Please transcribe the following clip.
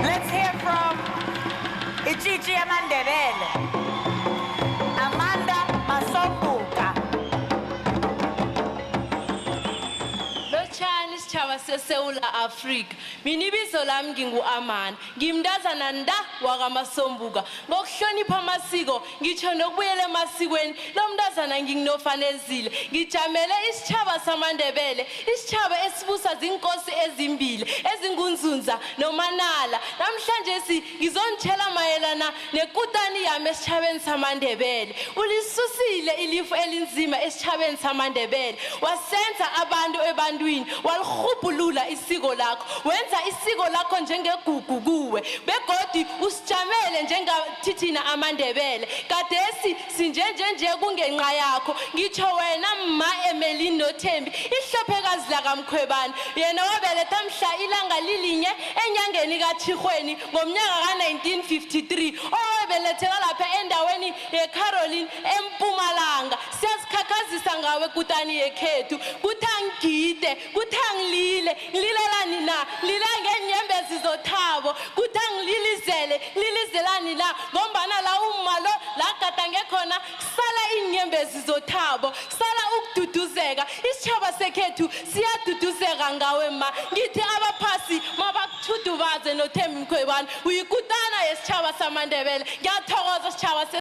Let's hear from Ichichi Ndebele, Amanda Masombuka. Lochani sitshaba seSewula Afrika. Mina ibizo lami ngingu-Amanda. Ngimntazana nda wakaMasombuka. Ngokuhlonipha amasiko, ngitsho nokubuyela emasikweni, lo mntazana nginginofanezile. Ngijamele isitshaba samaNdebele, isitshaba esibusa zinkosi ezimbili, ezingunzunza noManala. Namhlanje ngizonitshela mayelana nekutani yami esitshabeni samaNdebele. Ulisusile ilifu elinzima esitshabeni samaNdebele. Wasenza abantu ebantwini, walihubhulula isiko lakho. Wenza isiko lakho njengegugu kuwe. Begodi usijamele njengathi thina amaNdebele. Kadesi sinjenje kungenqa yakho. Ngitsho wena ma Emeline noThembi, ihlophekazi lakaMkhwebane. Yena wabeletha mhla ilanga lilinye enyangeni kaThirhweni ngomnyaka ka1953. Owabelethela lapha endaweni yeCaroline eMpumalanga. Siyazikhakhazisa ngawe kutani yekhethu. Kuthangide, kuthangilile, ngililelani na, lila ngenyembezi zothabo. Kuthangililizele, lilizelani la, ngombana la umalo la gadange khona sala inyembezi zothabo, sala ukududuzeka. Isitshaba sekhethu siyaduduzeka ngawe ma. Ngithi abaphasi mabakuthudubaze noThembi Mkhwebane, uyikutana yesitshaba samaNdebele. Ngiyathokoza isitshaba